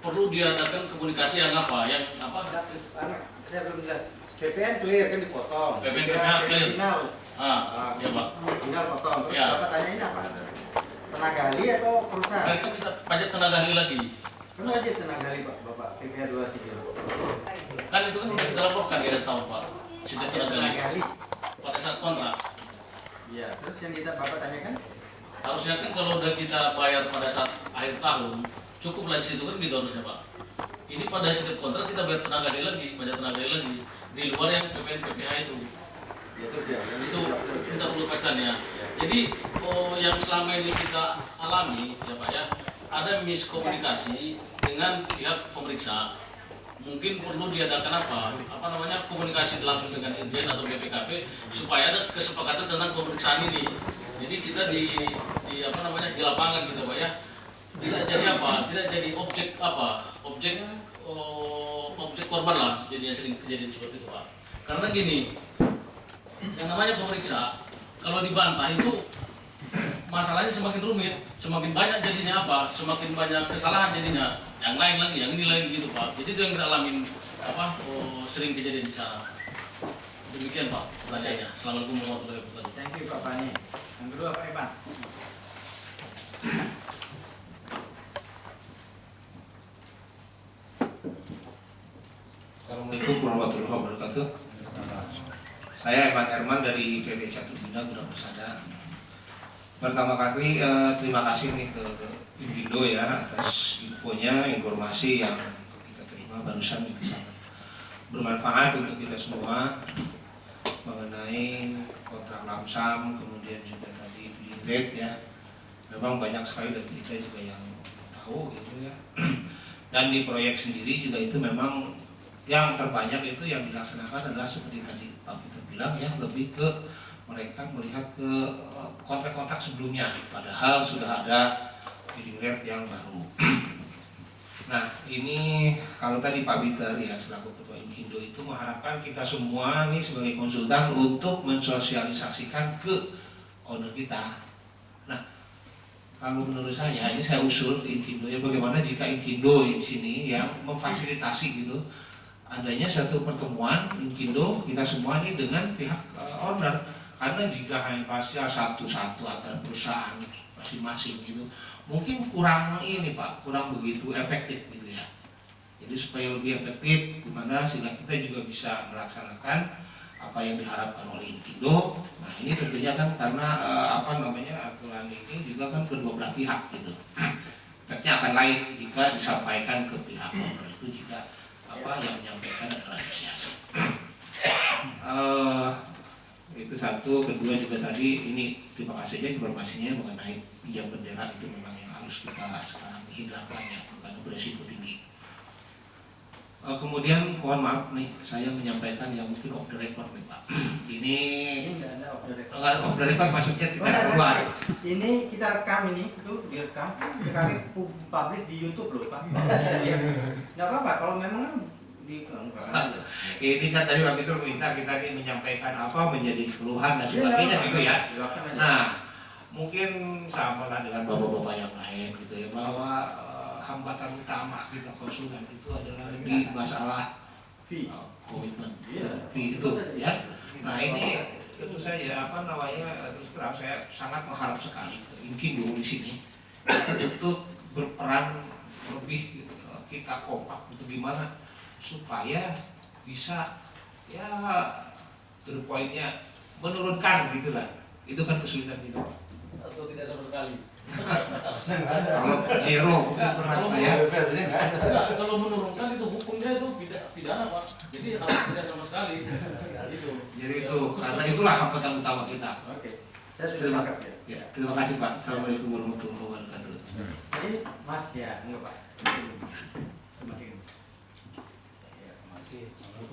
perlu diadakan komunikasi yang apa? Saya belum jelas. PPN clear kan dipotong. PPN clear. Final. Ya Pak. Final potong. Terus Ya. Bapak tanyain apa? Tenaga ahli atau perusahaan? Mereka minta pajak tenaga ahli lagi. Kan wajib tenaga ahli Bapak. PPN 23. Kan itu kan udah kita laporkan di akhir tahun Pak. Setiap tenaga ahli. Pada saat kontrak. Iya. Terus yang Bapak tanyakan? Harusnya kan kalau udah kita bayar pada saat akhir tahun, cukup lah di situ kan gitu harusnya Pak. Ini pada setiap kontrak kita bayar tenaga ahli lagi, pajak tenaga ahli lagi di luar yang PPN PPH itu. Itu kita perlu pacarnya. Jadi yang selama ini kita alami ya Pak ya, ada miskomunikasi dengan pihak pemeriksa. Mungkin perlu diadakan komunikasi langsung dengan Irjen atau BPKP supaya ada kesepakatan tentang pemeriksaan ini. Jadi kita di lapangan gitu Pak ya, tidak jadi objek korban lah, jadinya sering kejadian seperti itu Pak. Karena gini, yang namanya pemeriksa kalau dibantah itu masalahnya semakin rumit, semakin banyak jadinya semakin banyak kesalahan jadinya, yang lain lagi, yang ini lagi gitu Pak. Jadi itu yang kita alamin sering kejadian di sana. Demikian Pak pertanyaannya. Assalamualaikum warahmatullahi wabarakatuh. Thank you Pak Pani. Yang kedua Pak Ivan. Assalamualaikum warahmatullahi wabarakatuh. Saya Evan Herman dari PT Catur Bina Gudang Persada. Pertama kali terima kasih nih ke Inkindo ya atas informasi yang kita terima barusan, itu sangat bermanfaat untuk kita semua mengenai kontrak lamsam, kemudian juga tadi billing rate ya. Memang banyak sekali dari kita juga yang tahu gitu ya. Dan di proyek sendiri juga itu memang yang terbanyak itu yang dilaksanakan adalah seperti tadi Pak Peter bilang ya, lebih ke mereka melihat ke kontrak-kontrak sebelumnya, padahal sudah ada billing rate yang baru. Nah ini kalau tadi Pak Peter ya selaku Ketua Inkindo itu mengharapkan kita semua nih sebagai konsultan untuk mensosialisasikan ke owner kita. Nah kalau menurut saya ini saya usul ke Inkindo ya, bagaimana jika Inkindo di sini yang memfasilitasi gitu adanya satu pertemuan Inkindo kita semua ini dengan pihak owner, karena jika hanya pasca satu-satu antara perusahaan masing-masing gitu mungkin kurang kurang begitu efektif gitu ya. Jadi supaya lebih efektif gimana sehingga kita juga bisa melaksanakan apa yang diharapkan oleh Inkindo. Nah ini tentunya kan karena aturan ini juga kan kedua belah pihak gitu. Efeknya akan lain jika disampaikan ke pihak owner itu jika yang menyampaikan adalah asosiasi. Itu satu. Kedua juga tadi ini terima kasih aja informasinya mengenai pinjam bendera, itu memang yang harus kita sekarang hindarkan ya karena beresiko tinggi. Kemudian mohon maaf nih saya menyampaikan yang mungkin off the record nih Pak. Ini Enggak ada off the record. Off the record maksudnya tidak keluar. Ini kita rekam itu direkam, kami publish di YouTube loh Pak. Nggak apa-apa kalau memang ini kan tadi Pak Peter minta kita ini menyampaikan menjadi keluhan dan sebagainya gitu ya. Nah mungkin sama lah dengan bapak-bapak yang lain gitu ya, bahwa hambatan utama kita konsultan itu adalah di masalah komitmen fee itu ya. Nah ini tentu saja terus terang saya sangat mengharap sekali Inkindo di sini untuk berperan lebih kita kompak untuk gimana supaya bisa ya to the point-nya menurunkan gitulah. Itu kan kesulitan kita Pak. Atau tidak sama sekali. Kalau zero mungkin berat Pak ya. Kalau menurunkan itu hukumnya itu pidana Pak. Jadi harus tidak sama sekali. Jadi itu karena itulah hambatan utama kita. Oke. Saya sudah tangkap ya. Ya, terima kasih Pak. Assalamualaikum warahmatullahi wabarakatuh. Jadi Mas ya, enggak Pak. Assalamualaikum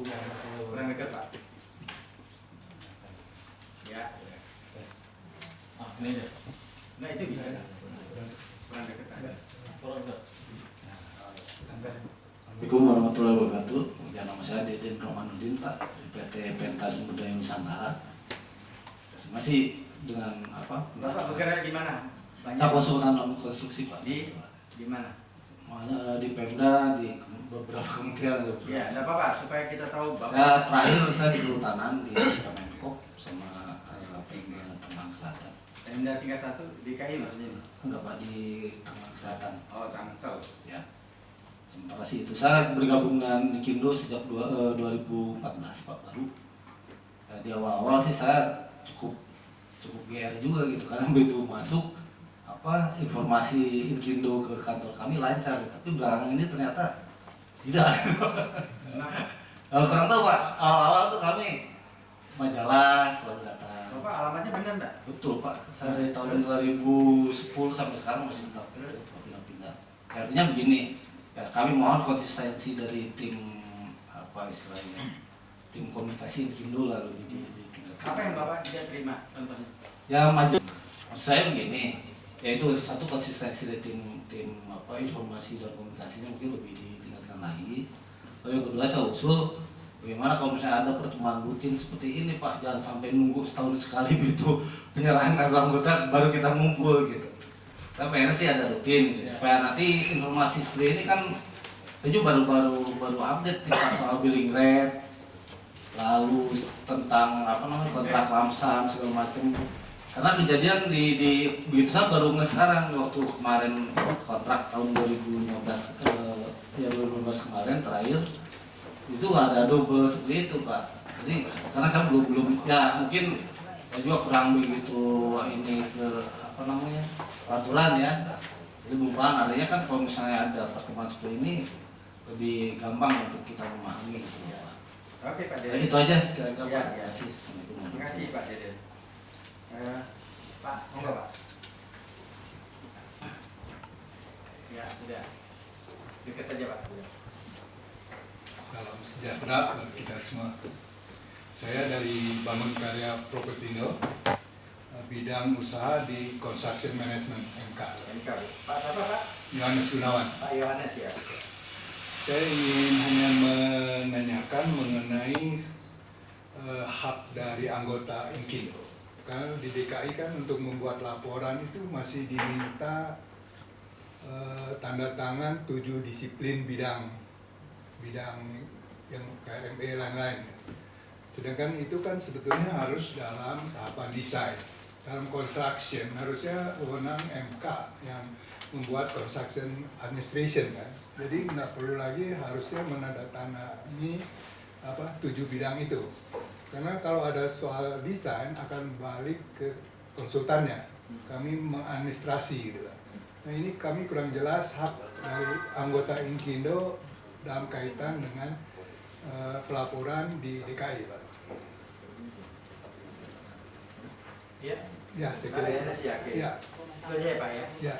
warahmatullahi Kurang dekat Pak. Ya. Ini aja. Nah itu bisa. Kurang dekat aja. Kurang dekat. Assalamualaikum warahmatullahi wabarakatuh. Nama saya Deden Romanudin Pak, dari PT Pentas Budaya Nusantara. Masih dengan Bapak bergerak di mana? Saya konsultan dalam konstruksi Pak. Di mana? di Pemda, di beberapa kementerian ada. Ya, tidak apa-apa supaya kita tahu Bapak. Saya terakhir saya di Kehutanan di Kemenko sama Pemda Tangerang Selatan. Pemda tingkat 1 DKI maksudnya ini. Enggak Pak, di Tangerang Selatan. Oh, Tangsel. Ya. Sementara sih itu saya bergabung dengan Ikindo sejak 2014 Pak, baru. Di awal-awal sih saya cukup GR juga gitu karena begitu masuk informasi Ikindo ke kantor kami lancar, tapi belakangan ini ternyata tidak. Kalau kurang tahu Pak, awal-awal tuh kami majalah selalu datang. Bapak alamatnya benar enggak? Betul Pak, saya dari tahun 2010 sampai sekarang masih tetap pindah-pindah. Artinya begini, ya, kami mohon konsistensi dari tim istilahnya, tim komunikasi Ikindo lalu di tingkat. Apa yang Bapak tidak terima contohnya? Ya maju. Maksud saya begini, yaitu satu konsistensi dari tim informasi dan komunikasinya mungkin lebih ditingkatkan lagi. Lalu yang kedua saya usul bagaimana kalau misalnya ada pertemuan rutin seperti ini Pak, jangan sampai nunggu setahun sekali begitu penyerahan anggota baru kita ngumpul gitu. Tapi pengennya sih ada rutin gitu, supaya nanti informasi seperti ini kan saya juga baru update nih Pak, soal billing rate, lalu tentang kontrak lamsam segala macam. Karena kejadian di begitu saya baru sekarang waktu kemarin kontrak tahun 2015 kemarin terakhir itu ada double seperti itu Pak. Jadi karena saya belum ya mungkin saya juga kurang begitu ini ke peraturan ya. Jadi belum paham adanya kan kalau misalnya ada pertemuan seperti ini lebih gampang untuk kita memahami gitu ya. Oke Pak Ya, Deden. itu aja kira-kira Ya, Pak. ya. Terima kasih. Assalamualaikum. Terima kasih Pak Deden. Pak, monggo Pak. Ya, sudah. Dekat aja Pak. Salam sejahtera buat kita semua. Saya dari Bangun Karya Propertindo, bidang usaha di Construction Management MK. MK. Pak siapa Pak? Yohanes Gunawan. Pak Yohanes ya. Saya ingin hanya menanyakan mengenai hak dari anggota Inkindo. Karena di DKI kan untuk membuat laporan itu masih diminta tanda tangan 7 disiplin bidang yang KME lain-lain. Sedangkan itu kan sebetulnya harus dalam tahapan desain. Dalam construction harusnya wewenang MK yang membuat construction administration kan. Jadi nggak perlu lagi harusnya menandatangani 7 bidang itu. Karena kalau ada soal desain akan balik ke konsultannya. Kami mengadministrasi gitu lah. Nah ini kami kurang jelas hak dari anggota Inkindo dalam kaitan dengan pelaporan di DKI Pak. Ya. Ya, saya Pak kira. Yohanes ya. Oke. Ya, Itu aja ya Pak ya. ya.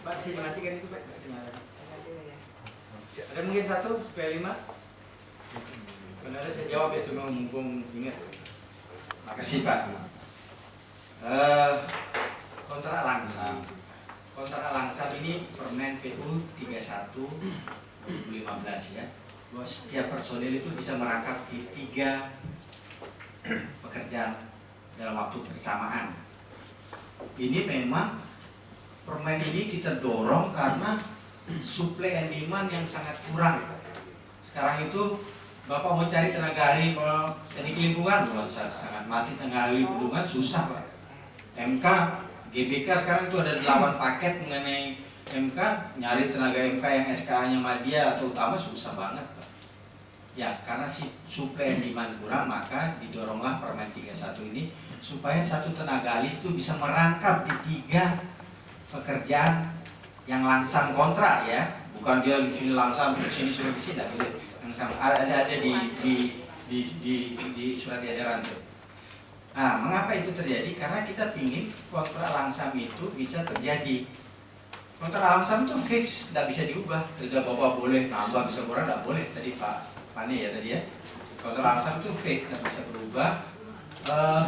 Pak bisa dimatikan itu Pak. Ada mungkin 1 supaya 5. Sebenarnya saya jawab ya semua mumpung ingat. Makasih Pak. Kontrak langsam. Kontrak langsam ini Permen PU 31 2015 ya. Bahwa setiap personil itu bisa merangkap di 3 pekerjaan dalam waktu bersamaan. Ini memang permen ini kita dorong karena supply and demand yang sangat kurang. Sekarang itu Bapak mau cari tenaga ahli teknik lingkungan, sangat mati tenaga ahli lingkungan susah Pak. MK, GBK sekarang itu ada 8 paket mengenai MK, nyari tenaga MK yang SKA-nya Madya atau utama susah banget Pak. Ya karena si supply and demand kurang maka didoronglah Permen 31 ini supaya satu tenaga ahli itu bisa merangkap di 3 pekerjaan yang langsam kontrak ya, bukan dia di sini langsam di sini sudah di sini tidak boleh. Langsam ada di surat edaran itu. Nah, mengapa itu terjadi? Karena kita ingin kontrak langsam itu bisa terjadi. Kontrak langsam itu fix, tidak bisa diubah. Tidak Bapak boleh nambah bisa kurang, tidak boleh. Tadi Pak Pane ya tadi ya. Kontrak langsam itu fix, tidak bisa berubah.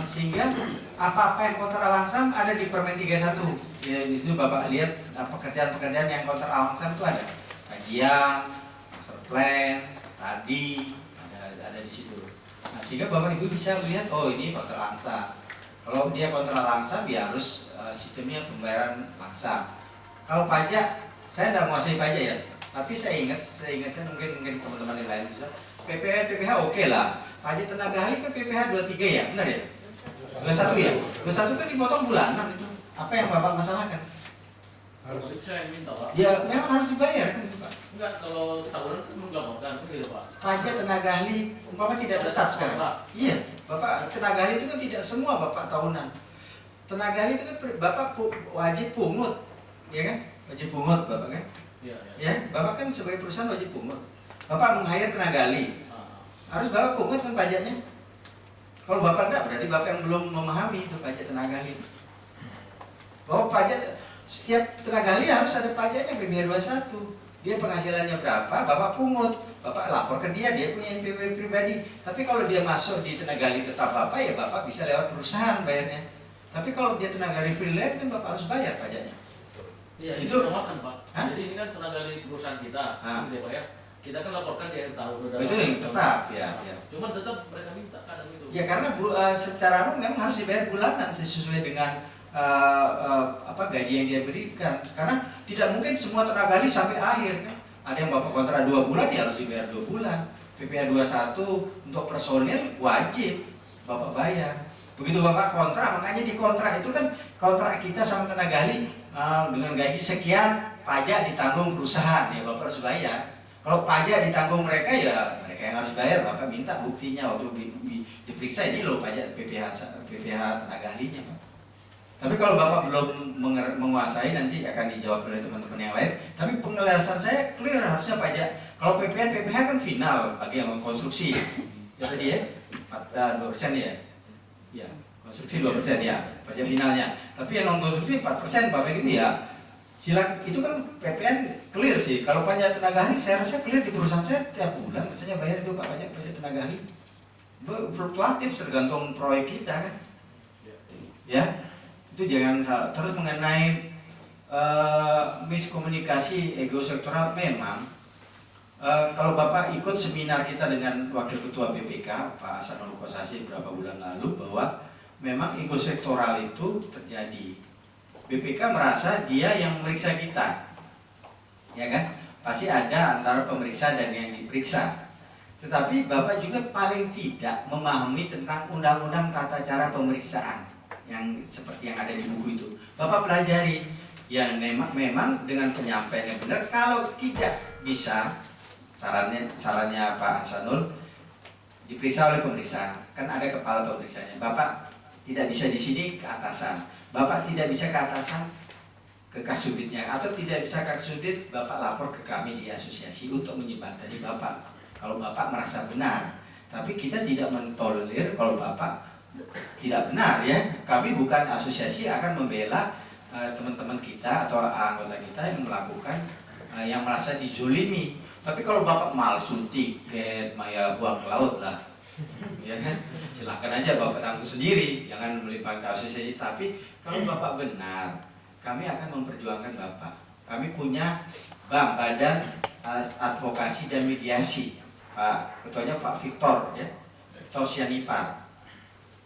Sehingga apa-apa yang kontrak langsam ada di Permen 31. Ya, di situ Bapak lihat pekerjaan-pekerjaan yang kontrak langsam itu ada kajian, master plan, studi, ada di situ. Nah, sehingga Bapak Ibu bisa melihat oh ini kontrak langsam. Kalau dia kontrak langsam ya harus sistemnya pembayaran langsam. Kalau pajak, saya tidak menguasai pajak ya. Tapi saya ingat saya mungkin teman-teman yang lain bisa. PPH oke lah. Pajak tenaga ahli kan PPH 23 ya, benar ya? 21 ya? 21 kan dipotong bulanan itu. Apa yang Bapak masalahkan? Harus Saya yang minta Pak. Ya memang harus dibayar kan itu Pak. Enggak, kalau tahunan kan melaporkan gitu Pak. Pajak tenaga ahli umpama tidak tetap sekarang. Iya, Bapak tenaga ahli itu kan tidak semua Bapak tahunan. Tenaga ahli itu kan Bapak wajib pungut, ya kan? Wajib pungut Bapak kan? Iya, Ya, Bapak kan sebagai perusahaan wajib pungut. Bapak meng-hire tenaga ahli, harus Bapak pungut kan pajaknya. Kalau Bapak enggak, berarti Bapak yang belum memahami itu pajak tenaga ahli. Bahwa pajak setiap tenaga ahli harus ada pajaknya PPh 21. Dia penghasilannya berapa, Bapak pungut. Bapak lapor ke dia punya NPWP pribadi. Tapi kalau dia masuk di tenaga ahli tetap Bapak, ya Bapak bisa lewat perusahaan bayarnya. Tapi kalau dia tenaga ahli freelance kan Bapak harus bayar pajaknya. Iya, Itu- itu sama kan Pak. Hah? Jadi ini kan tenaga di perusahaan kita, gitu ya Pak ya. Kita kan laporkan di akhir tahun. Itu yang tetap ya. Cuman tetap mereka minta kadang itu. Ya karena secara umum memang harus dibayar bulanan sesuai dengan gaji yang dia berikan. Karena tidak mungkin semua tenaga ahli sampai akhir kan. Ada yang Bapak kontrak 2 bulan, ya harus dibayar 2 bulan. PPh 21 untuk personil wajib Bapak bayar. Begitu Bapak kontrak, makanya di kontrak itu kan kontrak kita sama tenaga ahli dengan gaji sekian, pajak ditanggung perusahaan, ya Bapak harus bayar. Kalau pajak ditanggung mereka, ya mereka yang harus bayar. Bapak minta buktinya waktu diperiksa, ini loh pajak PPh tenaga ahlinya Pak. Tapi kalau Bapak belum menguasai, nanti akan dijawab oleh teman-teman yang lain. Tapi penjelasan saya clear, harusnya pajak. Kalau PPh kan final bagi yang konstruksi. Ya tadi ya, 2% ya. Ya, konstruksi 2% ya, pajak finalnya. Tapi yang non konstruksi 4% Bapak gitu ya. Silakan, itu kan PPN clear sih. Kalau pajak tenaga ahli saya rasa clear di perusahaan saya tiap bulan rasanya bayar itu Pak pajak tenaga ahli. Fluktuatif tergantung proyek kita kan. Ya, itu jangan salah. Terus mengenai miskomunikasi ego sektoral memang kalau Bapak ikut seminar kita dengan Wakil Ketua BPK Pak Hasanul Kosasi beberapa bulan lalu, bahwa memang ego sektoral itu terjadi. BPK merasa dia yang memeriksa kita, ya kan? Pasti ada antara pemeriksa dan yang diperiksa. Tetapi Bapak juga paling tidak memahami tentang undang-undang tata cara pemeriksaan yang seperti yang ada di buku itu. Bapak pelajari, yang memang dengan penyampaian yang benar. Kalau tidak bisa, sarannya Pak Hasanul, diperiksa oleh pemeriksa. Kan ada kepala pemeriksanya. Bapak tidak bisa di sini ke atasan. Bapak tidak bisa ke atasan, ke kasubditnya, atau tidak bisa ke kasubdit, Bapak lapor ke kami di asosiasi untuk menjembatani Bapak. Kalau Bapak merasa benar, tapi kita tidak mentolerir kalau Bapak tidak benar ya. Kami bukan asosiasi akan membela teman-teman kita atau anggota kita yang melakukan yang merasa dizolimi. Tapi kalau Bapak malsu tiket, maya buang ke laut lah, ya kan? Silakan aja Bapak tanggung sendiri, jangan melibatkan asosiasi. Tapi kalau Bapak benar, kami akan memperjuangkan Bapak. Kami punya Badan Advokasi dan Mediasi, Pak Ketuanya Pak Victor, ya, Victor Sianipar.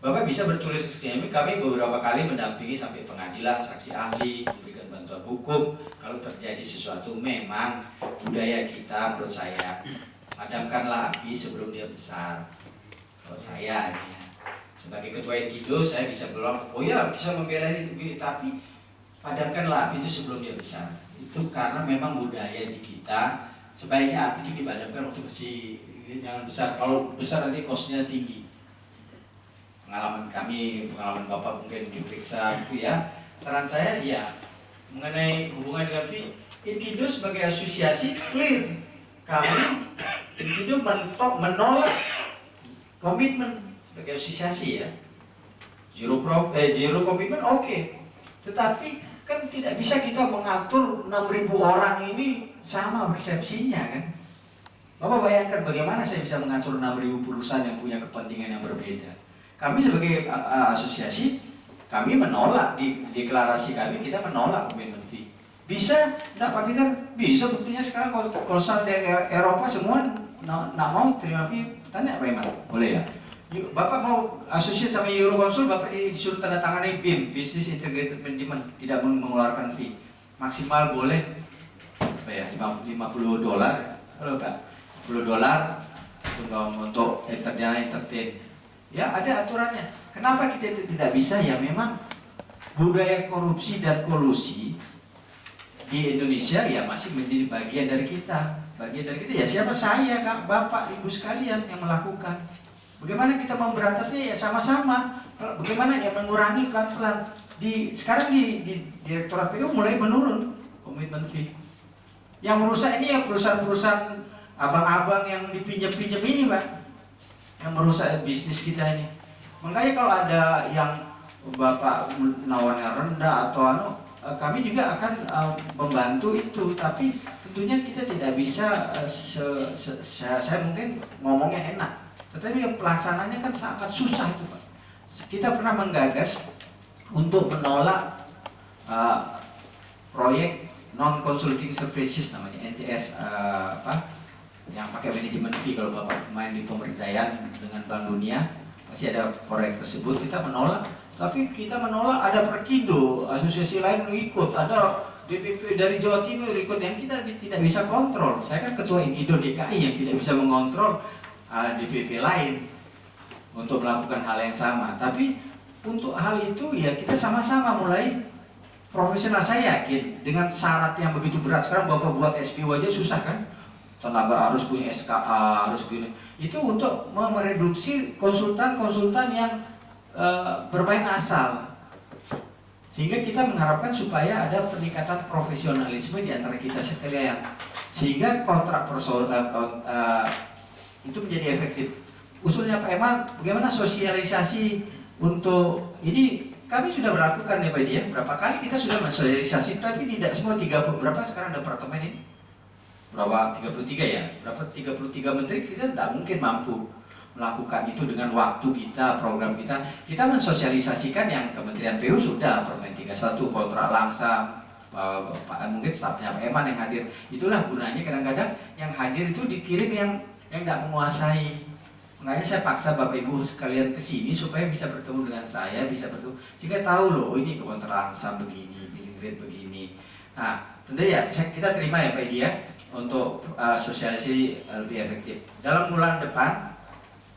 Bapak bisa bertulis ke kami beberapa kali mendampingi sampai pengadilan, saksi ahli, memberikan bantuan hukum. Kalau terjadi sesuatu, memang budaya kita menurut saya, padamkanlah api sebelum dia besar. Kalau saya ini ya, sebagai ketua Inkido, saya bisa bilang, oh ya bisa membela ini begini, tapi padamkanlah api itu sebelum dia besar. Itu karena memang budaya di kita, sebaiknya api itu dipadamkan waktu bersih, jangan besar. Kalau besar nanti kosnya tinggi. Pengalaman kami, pengalaman Bapak mungkin diperiksa gitu ya. Saran saya ya, mengenai hubungan dengan Inkido sebagai asosiasi clear. Kami Inkido menolak komitmen sebagai asosiasi ya, zero komitmen oke. Tetapi kan tidak bisa kita mengatur 6.000 orang ini sama persepsinya kan. Bapak bayangkan bagaimana saya bisa mengatur 6.000 perusahaan yang punya kepentingan yang berbeda. Kami sebagai asosiasi, kami menolak di deklarasi kami, kita menolak komitmen fee. Bisa? Tidak Pak Peter? Bisa, buktinya sekarang konsul dari Eropa semua tidak mau terima fee. Tanya Pak Iman, boleh ya? Bapak mau asosiasi sama Euroconsul, Bapak disuruh tanda tangani BIM, Business Integrated Management, tidak mengeluarkan fee. Maksimal boleh apa ya, $50, halo Pak, $50 untuk entertain. Ya ada aturannya. Kenapa kita itu tidak bisa? Ya memang budaya korupsi dan kolusi di Indonesia ya masih menjadi bagian dari kita. Ya siapa, saya, Kak, Bapak, Ibu sekalian yang melakukan. Bagaimana kita memberantasnya? Ya sama-sama. Bagaimana ya mengurangi pelan-pelan. Sekarang di Direktorat PU mulai menurun komitmen fee. Yang merusak ini ya perusahaan-perusahaan abang-abang yang dipinjam-pinjam ini, Pak, yang merusak bisnis kita ini. Makanya kalau ada yang Bapak nawarnya rendah atau kami juga akan membantu itu, tapi tentunya kita tidak bisa saya mungkin ngomongnya enak, tetapi pelaksananya kan sangat susah itu, Pak. Kita pernah menggagas untuk menolak proyek non consulting services namanya NCS yang pakai manajemen fee. Kalau Bapak main di pemberdayaan dengan Bank Dunia masih ada proyek tersebut, kita menolak. Tapi kita menolak ada Perkindo, asosiasi lain ikut, ada DPP dari Jawa Timur ikut, yang kita tidak bisa kontrol. Saya kan ketua Indo DKI yang tidak bisa mengontrol DPP lain untuk melakukan hal yang sama. Tapi untuk hal itu ya kita sama-sama mulai profesional. Saya yakin dengan syarat yang begitu berat, sekarang Bapak buat SPO aja susah kan? Tenaga harus punya SKA, harus gini. Itu untuk mereduksi konsultan-konsultan yang bermain asal. Sehingga kita mengharapkan supaya ada peningkatan profesionalisme di antara kita sekalian. Sehingga kontrak itu menjadi efektif. Usulnya Pak Eman, bagaimana sosialisasi untuk ini? Kami sudah melakukan ya Pak Dia, berapa kali kita sudah mensosialisasi, tapi tidak semua 30 berapa sekarang departemen ini? Berapa 33 ya? Berapa 33 menteri, kita tidak mungkin mampu melakukan itu dengan waktu kita, program kita. Kita mensosialisasikan yang Kementerian PU sudah Permen 31 kontrak langsam, mungkin stafnya Pak Eman yang hadir. Itulah gunanya kadang-kadang yang hadir itu dikirim yang tidak menguasai. Makanya saya paksa Bapak Ibu sekalian ke sini supaya bisa bertemu dengan saya, bisa bertemu sehingga tahu loh ini kontrak langsam begini, billing rate begini. Nah, tentu ya kita terima ya Pak Dia untuk sosialisasi lebih efektif. Dalam bulan depan,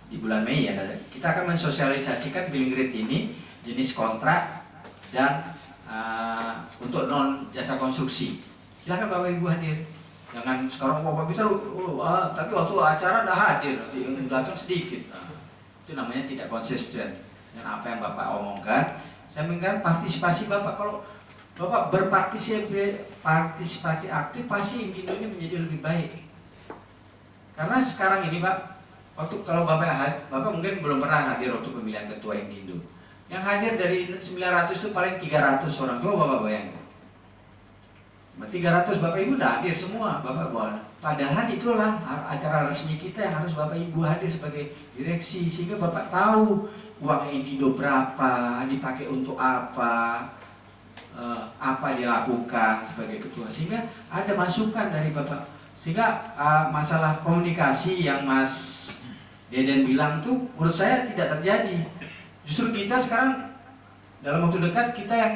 di bulan Mei ya, kita akan mensosialisasikan billing rate ini, jenis kontrak dan untuk non jasa konstruksi. Silakan Bapak Ibu hadir. Jangan sekarang Bapak Peter, tapi waktu acara udah hadir, datang sedikit. Itu namanya tidak konsisten dengan apa yang Bapak omongkan. Saya mengingat partisipasi Bapak. Kalau Bapak berpartisipasi aktif, pasti Indo ini menjadi lebih baik. Karena sekarang ini Pak, kalau Bapak mungkin belum pernah hadir waktu pemilihan ketua Indo. Yang hadir dari 900 itu paling 300 orang. Coba Bapak bayangkan. 300 Bapak Ibu udah hadir semua, Bapak bawa. Padahal itulah acara resmi kita yang harus Bapak Ibu hadir sebagai direksi, sehingga Bapak tahu uang Indo berapa, dipakai untuk apa dilakukan sebagai ketua, sehingga ada masukan dari Bapak. Sehingga masalah komunikasi yang Mas Deden bilang itu menurut saya tidak terjadi. Justru kita sekarang dalam waktu dekat kita yang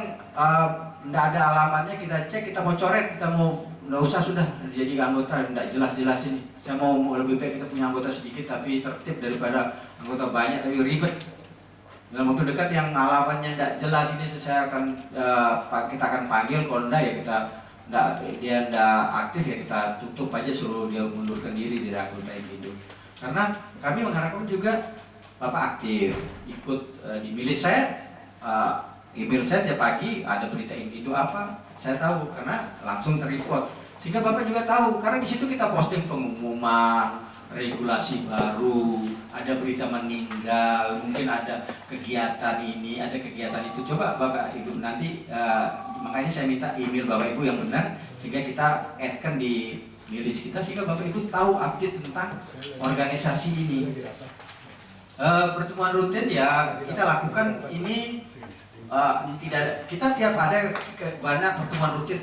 tidak ada alamatnya kita cek, kita mau coret, kita mau nggak usah sudah jadi anggota, tidak jelas-jelas ini. Saya mau lebih baik kita punya anggota sedikit tapi tertib daripada anggota banyak tapi ribet. Dalam waktu dekat yang alamatnya tidak jelas ini kita akan panggil, kalau enggak ya dia tidak aktif ya kita tutup aja, suruh dia mundurkan diri dari anggota itu. Karena kami mengharapkan juga Bapak aktif, ikut dimilih. Saya email saya tiap pagi ada berita Indo apa, saya tahu karena langsung terreport. Sehingga Bapak juga tahu, karena di situ kita posting pengumuman, regulasi baru, ada berita meninggal, mungkin ada kegiatan ini, ada kegiatan itu. Coba Bapak Ibu nanti, makanya saya minta email Bapak Ibu yang benar, sehingga kita add-kan di list kita, sehingga Bapak Ibu tahu update tentang organisasi ini. Pertemuan rutin ya kita lakukan ini. Kita tiap ada banyak pertemuan rutin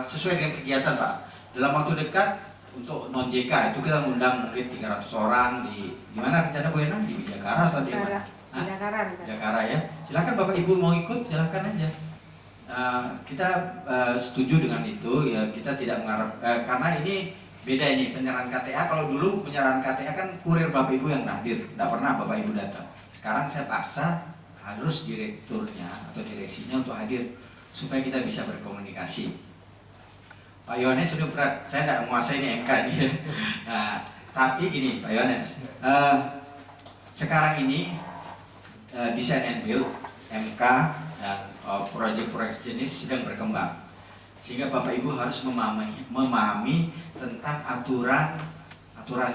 sesuai dengan kegiatan Pak. Dalam waktu dekat untuk non JK itu kita mengundang mungkin 300 orang di mana rencana Bu Ena, di Jakarta atau di mana? Jakarta ya. Silakan Bapak Ibu mau ikut silakan aja. kita setuju dengan itu ya, kita tidak mengharap karena ini beda ini penyerahan KTA. Kalau dulu penyerahan KTA kan kurir Bapak Ibu yang hadir, tidak pernah Bapak Ibu datang. Sekarang saya paksa harus direkturnya atau direksinya untuk hadir supaya kita bisa berkomunikasi. Pak Yohanes sudah berat, saya tidak menguasai ini MK ini. Nah, tapi gini Pak Yohanes, sekarang ini desain and build MK dan proyek-proyek jenis sedang berkembang, sehingga Bapak Ibu harus memahami tentang aturan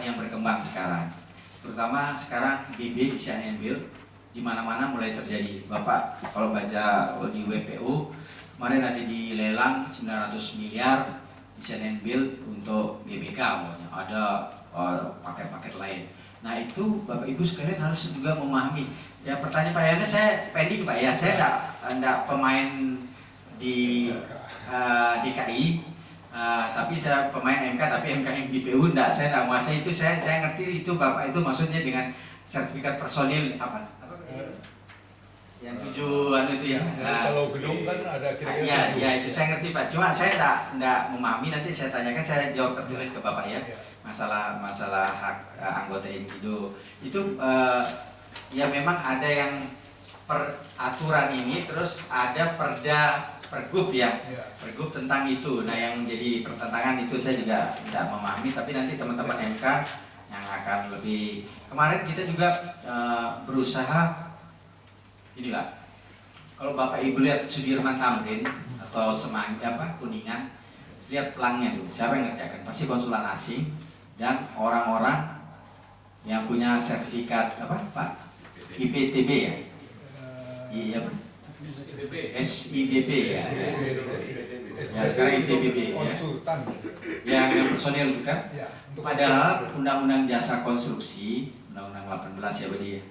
yang berkembang sekarang, terutama sekarang DB desain and build di mana-mana mulai terjadi. Bapak kalau baca di WPU kemarin ada di lelang 900 miliar desain and build untuk GBK, ada paket-paket lain. Nah itu Bapak Ibu sekalian harus juga memahami. Ya pertanyaannya saya pending Pak ya, saya enggak pemain di DKI, tapi saya pemain MK, tapi MK yang BPU enggak, saya enggak menguasai itu. Saya ngerti itu Bapak itu maksudnya dengan sertifikat personil apa yang tujuan itu ya. Kalau gedung kan ada kira-kira ya itu saya ngerti Pak. Cuma saya enggak memahami, nanti saya tanyakan, saya jawab tertulis ke Bapak ya. Masalah hak anggota individu itu ya memang ada yang peraturan ini, terus ada pergub ya, pergub tentang itu. Nah yang jadi pertentangan itu saya juga tidak memahami, tapi nanti teman-teman MK yang akan lebih. Kemarin kita juga berusaha ini Pak, kalau Bapak Ibu lihat Sudirman Tamrin atau Semanggi Kuningan, lihat pelangnya tuh, siapa yang ngerjakan? Pasti konsulan asing dan orang-orang yang punya sertifikat apa Pak? IPTB ya? Iya Pak. SIBP ya. Ya sekarang ITBB ya. konsultan. Yang personil bukan? Ya, Padahal Undang-Undang Jasa Konstruksi, Undang-Undang 18 ya berarti ya,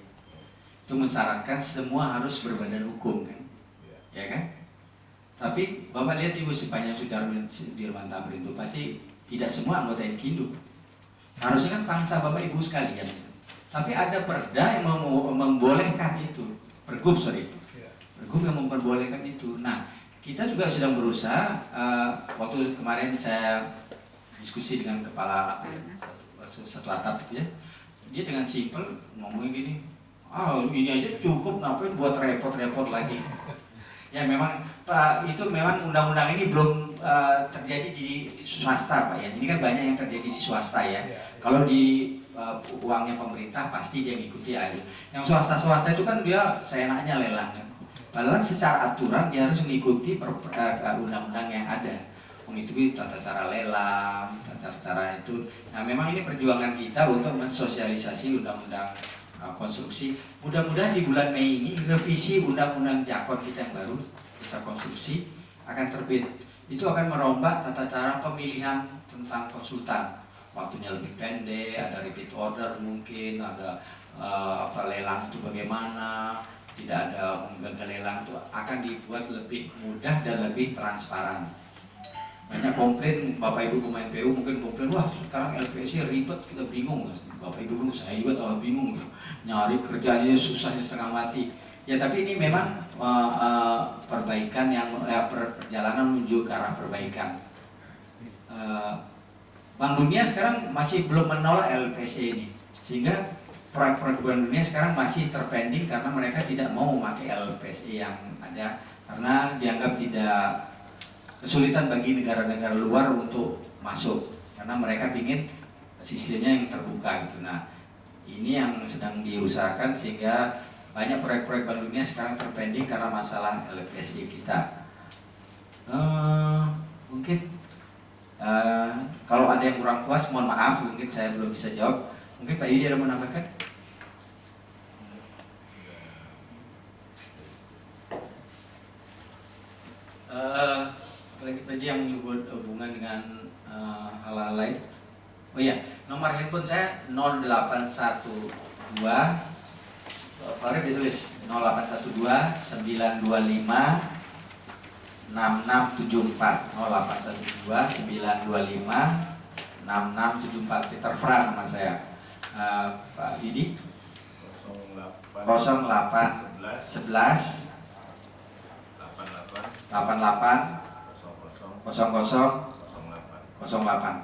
itu mensyaratkan semua harus berbadan hukum kan, ya kan? Tapi Bapak lihat Ibu sepanjang Sudirman Tamrin itu pasti tidak semua anggota Inkindo. Harusnya kan bangsa Bapak Ibu sekalian. Tapi ada perda yang membolehkan itu, pergub yang memperbolehkan itu. Nah, kita juga sedang berusaha. Waktu kemarin saya diskusi dengan kepala satu atap gitu ya, dia dengan simpel ngomongnya gini, ini aja cukup, ngapain buat repot-repot lagi. Ya memang Pak, itu memang undang-undang ini belum terjadi di swasta Pak ya. Ini kan banyak yang terjadi di swasta ya. Kalau di uangnya pemerintah pasti dia ngikuti aja. Yang swasta itu kan dia seenaknya lelang kan. Padahal secara aturan dia harus mengikuti undang-undang yang ada. Mengikuti tata cara lelang, tata cara itu. Nah memang ini perjuangan kita untuk mensosialisasi undang-undang konstruksi. Mudah-mudahan di bulan Mei ini revisi undang-undang Jakon kita yang baru, Jasa Konstruksi akan terbit. Itu akan merombak tata cara pemilihan tentang konsultan. Waktunya lebih pendek, ada repeat order mungkin, ada lelang itu bagaimana, tidak ada gagal lelang itu akan dibuat lebih mudah dan lebih transparan. Banyak komplain Bapak Ibu pemain PU mungkin komplain, wah sekarang LPSC ribet, kita bingung. Bapak Ibu bingung, saya juga tahu bingung, nyari kerjanya susahnya setengah mati. Ya tapi ini memang perbaikan yang perjalanan menuju ke arah perbaikan. Bank Dunia sekarang masih belum menolak LPSC ini, sehingga proyek-proyek Bank Dunia sekarang masih terpending karena mereka tidak mau memakai LPSC yang ada karena dianggap tidak kesulitan bagi negara-negara luar untuk masuk karena mereka ingin sistemnya yang terbuka gitu. Nah ini yang sedang diusahakan sehingga banyak proyek-proyek Bank Dunia sekarang terpending karena masalah LPSC kita. Mungkin kalau ada yang kurang puas mohon maaf, mungkin saya belum bisa jawab. Mungkin Pak Yudi ada mau menambahkan? Lagi yang hubungan dengan hal-hal lain. Oh iya, nomor handphone saya 0812 Pak ditulis 0812 925 6674 0812 925 6674 Peter Fran nama saya. Pak Yudi 08 11 88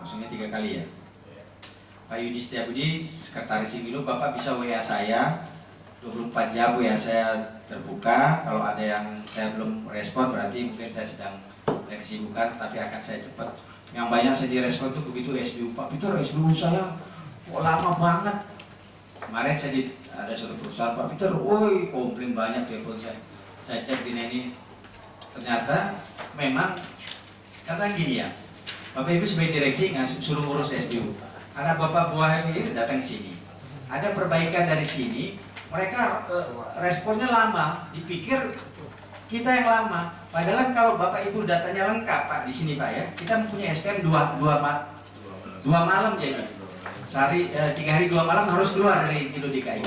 kosongnya 3 kali ya. Pak Yudi Setiabudi, Sekretaris Ingindo, Bapak bisa WA saya 24 jam, WA saya terbuka. Kalau ada yang saya belum respon berarti mungkin saya sedang ada kesibukan, tapi akan saya cepat. Yang banyak saya direspon tuh begitu SBU, Pak Peter SBU saya kok lama banget. Kemarin saya ada suatu perusahaan, Pak Peter, woi komplain banyak telepon saya cek di ini. Ternyata memang karena gini ya, Bapak Ibu sebagai direksi suruh ngurus SBU. Anak Bapak buah ini datang ke sini, ada perbaikan dari sini, mereka responnya lama, dipikir kita yang lama. Padahal kalau Bapak Ibu datanya lengkap Pak di sini Pak ya, kita mempunyai SPM 2 malam jadi. Sehari 3 hari 2 malam harus keluar dari Indo DKI.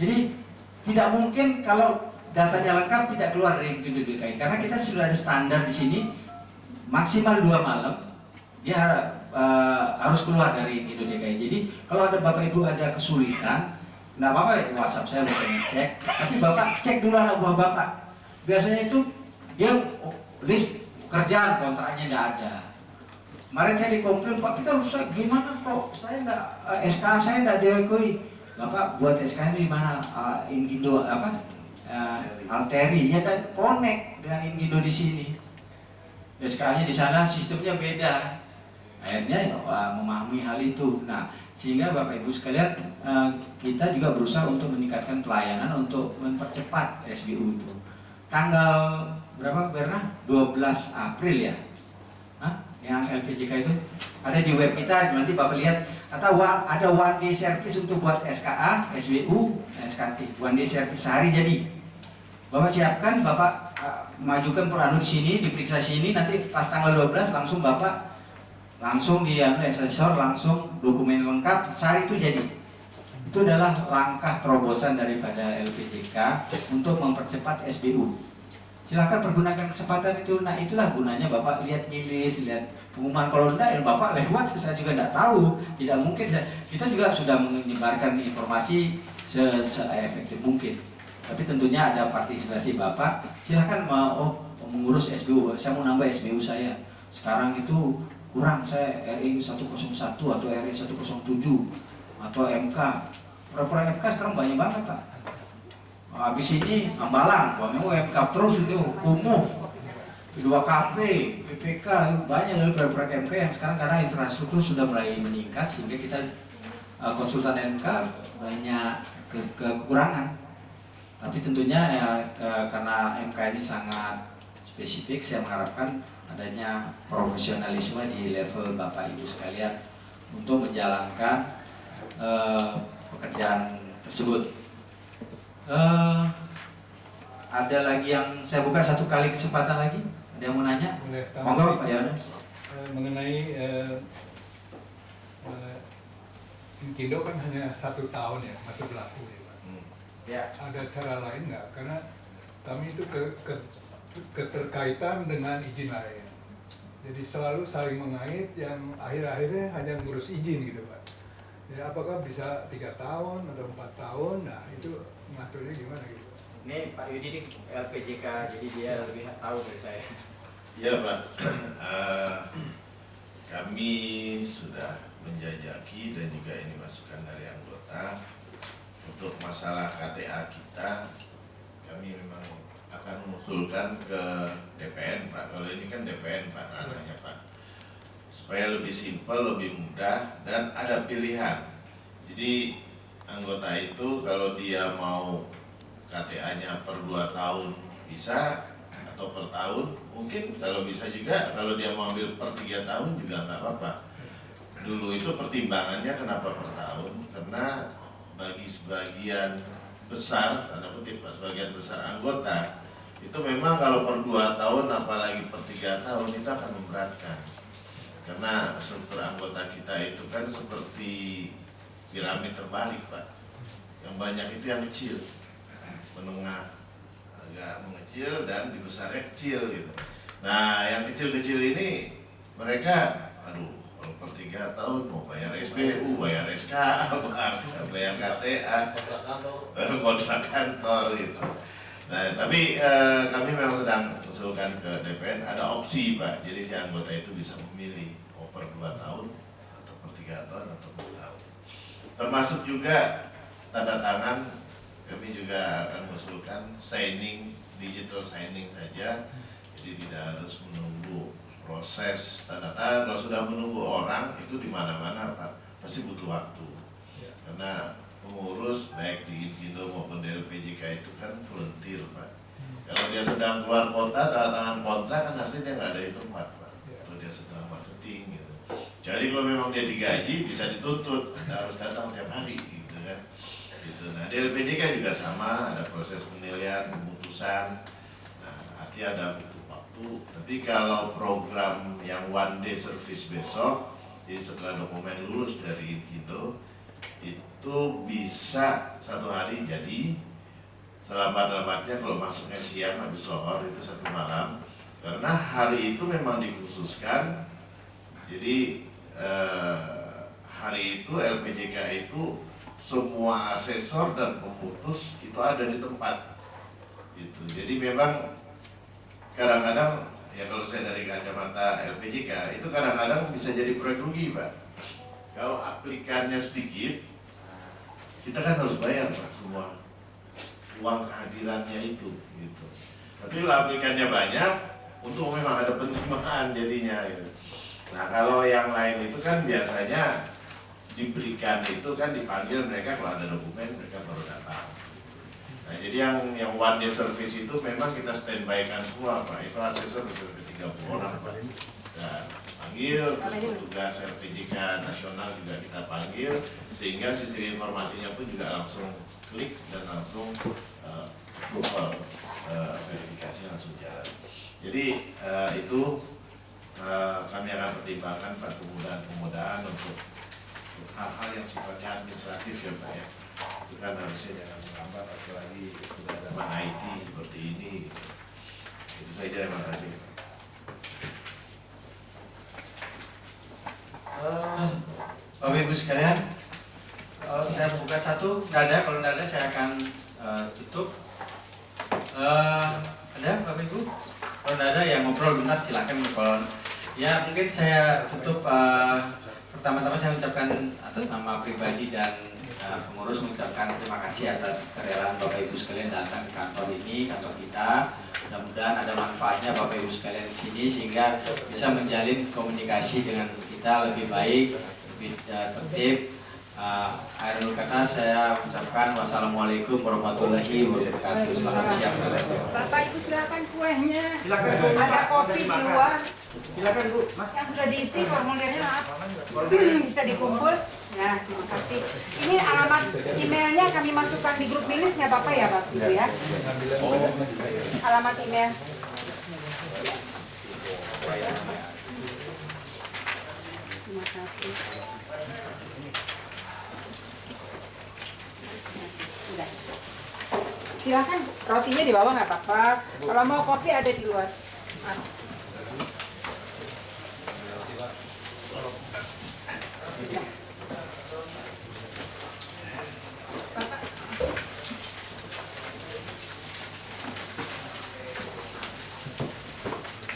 Jadi tidak mungkin kalau datanya lengkap tidak keluar dari Indo DKI, karena kita sudah ada standar di sini maksimal 2 malam dia harus keluar dari Indo DKI. Jadi kalau ada Bapak Ibu ada kesulitan, nggak apa-apa WhatsApp saya mau cek, tapi Bapak cek dulu anak buah Bapak. Biasanya itu dia list kerjaan kontraknya tidak ada. Kemarin saya dikomplain, Pak kita rusak gimana kok saya nggak SK saya nggak diakui. Bapak buat SK ini di mana? Ingindo apa? Alteri ya, dan connect dengan Ingindo di sini. SK-nya di sana sistemnya beda. Akhirnya memahami hal itu. Nah, sehingga Bapak Ibu sekalian kita juga berusaha untuk meningkatkan pelayanan untuk mempercepat SBU itu. Tanggal berapa Berna? 12 April ya. Yang LPJK itu ada di web kita, nanti Bapak lihat. Atau ada one day service untuk buat SKA, SBU, SKT. One day service sehari jadi. Bapak siapkan, Bapak majukan peranu di sini, diperiksa sini, nanti pas tanggal 12 langsung Bapak langsung di asesor, langsung dokumen lengkap, sehari itu jadi. Itu adalah langkah terobosan daripada LPJK untuk mempercepat SBU. Silahkan pergunakan kesempatan itu. Nah itulah gunanya Bapak lihat ngilis, lihat pengumuman. Kalau enggak ya Bapak lewat, saya juga tidak tahu. Tidak mungkin, kita juga sudah menyebarkan informasi se-efektif mungkin. Tapi tentunya ada partisipasi Bapak. Silahkan mau mengurus SBU, saya mau nambah SBU saya. Sekarang itu kurang, saya RI 101 atau RI 107 atau MK. Program MK sekarang banyak banget Pak. Habis ini Ambalang, MK terus itu kumuh, 2KP, PPK, banyak dari program MK yang sekarang karena infrastruktur sudah mulai meningkat sehingga kita konsultan MK banyak kekurangan. Tapi tentunya ya, karena MK ini sangat spesifik, saya mengharapkan adanya profesionalisme di level Bapak Ibu sekalian untuk menjalankan pekerjaan tersebut. Ada lagi yang saya buka satu kali kesempatan lagi. Ada yang mau nanya? Monggo Pak Yohanes. Mengenai Inkindo kan hanya 1 tahun ya masa berlaku ya Pak. Ya. Ada cara lain nggak? Karena kami itu keterkaitan dengan izin lain. Jadi selalu saling mengait yang akhir-akhirnya hanya ngurus izin gitu Pak. Jadi apakah bisa 3 tahun atau 4 tahun? Nah itu mengaturnya gimana gitu Pak? Ini Pak Yudi ini LPJK, jadi dia lebih tahu dari saya. Ya Pak, kami sudah menjajaki dan juga ini masukan dari anggota untuk masalah KTA kita. Kami memang akan mengusulkan ke DPN Pak. Kalau ini kan DPN Pak ranahnya Pak, supaya lebih simpel, lebih mudah dan ada pilihan. Jadi anggota itu kalau dia mau KTA-nya per 2 tahun bisa, atau per tahun mungkin, kalau bisa juga kalau dia mau ambil per 3 tahun juga nggak apa-apa. Dulu itu pertimbangannya kenapa per tahun, karena bagi sebagian besar, tanda kutip sebagian besar anggota itu memang kalau per 2 tahun apalagi per 3 tahun itu akan memberatkan, karena struktur anggota kita itu kan seperti piramid terbalik Pak. Yang banyak itu yang kecil, menengah agak mengecil, dan di besarnya kecil gitu. Nah yang kecil-kecil ini mereka aduh kalau per 3 tahun mau bayar SBU, bayar SKA, bayar KTA, kontrak kantor gitu. Nah, tapi kami memang sedang usulkan ke DPN ada opsi Pak, jadi si anggota itu bisa memilih mau per 2 tahun atau per 3 tahun atau 4 tahun. Termasuk juga tanda tangan, kami juga akan mengusulkan signing, digital signing saja, jadi tidak harus menunggu proses tanda tangan. Kalau sudah menunggu orang itu di mana-mana Pak, pasti butuh waktu. Karena pengurus baik di Indo maupun di LPJK itu kan volunteer Pak. Kalau dia sedang keluar kota, tanda tangan kontrak kan nanti dia nggak ada di tempat Pak. Kalau dia sedang marketing gitu. Jadi kalau memang dia digaji bisa dituntut, harus datang tiap hari gitu kan. Gitu. Nah di LPJK juga sama, ada proses penilaian, pemutusan. Nah artinya ada butuh waktu. Tapi kalau program yang one day service besok, jadi setelah dokumen lulus dari Indo itu bisa 1 hari jadi, selambat-lambatnya kalau masuknya siang habis lohor itu 1 malam, karena hari itu memang dikhususkan. Jadi hari itu LPJK itu semua asesor dan pemutus itu ada di tempat gitu. Jadi memang kadang-kadang ya kalau saya dari kacamata LPJK itu kadang-kadang bisa jadi proyek rugi Pak. Kalau aplikannya sedikit, kita kan harus bayar Pak semua uang kehadirannya itu gitu. Tapi kalau aplikannya banyak, untuk memang ada penerimaan jadinya gitu. Nah kalau yang lain itu kan biasanya diberikan itu kan dipanggil mereka kalau ada dokumen mereka baru datang. Nah jadi yang one day service itu memang kita standby-kan semua Pak. Itu asesor bisa lebih 30 orang Pak. Nah, panggil, terus petugas LPJK nasional juga kita panggil, sehingga sistem informasinya pun juga langsung klik dan langsung verifikasi langsung jalan. Jadi itu kami akan pertimbangkan Pak, kemudahan untuk hal-hal yang sifatnya administratif ya Pak ya. Itu kan harusnya jangan menghambat, apalagi sudah zaman IT seperti ini. Itu saja, terima kasih. Bapak Ibu sekalian, saya buka satu, nggak ada. Kalau nggak ada saya akan tutup. Ada Bapak Ibu? Kalau nggak ada ya ngobrol bentar, silakan ngobrol. Ya mungkin saya tutup. Pertama-tama saya ucapkan atas nama pribadi dan pengurus mengucapkan terima kasih atas kerelaan Bapak Ibu sekalian datang ke kantor ini, kantor kita. Mudah-mudahan ada manfaatnya Bapak Ibu sekalian di sini sehingga bisa menjalin komunikasi dengan kita lebih baik, lebih tertib. Akhirul kata saya ucapkan wassalamualaikum warahmatullahi wabarakatuh. Selamat siang. Bapak Ibu silakan kuenya. Silakan Bu. Ada kopi di luar. Silakan Bu. Yang sudah diisi formulirnya bisa dikumpul. Nah, terima kasih. Ini alamat emailnya kami masukkan di grup milis nggak apa-apa ya Bapak Ibu ya? Alamat email. Terima kasih. Sudah. Silakan rotinya di bawah nggak apa-apa. Kalau mau kopi ada di luar.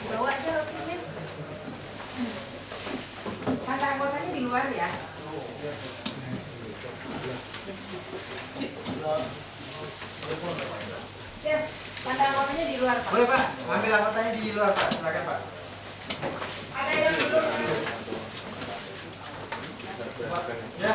Bawa aja rotinya. Kata anggotanya di luar ya. Ya, kata anggotanya di luar Pak. Boleh Pak, ambil anggotanya di luar Pak. Silakan Pak. Ada yang belum. Ya.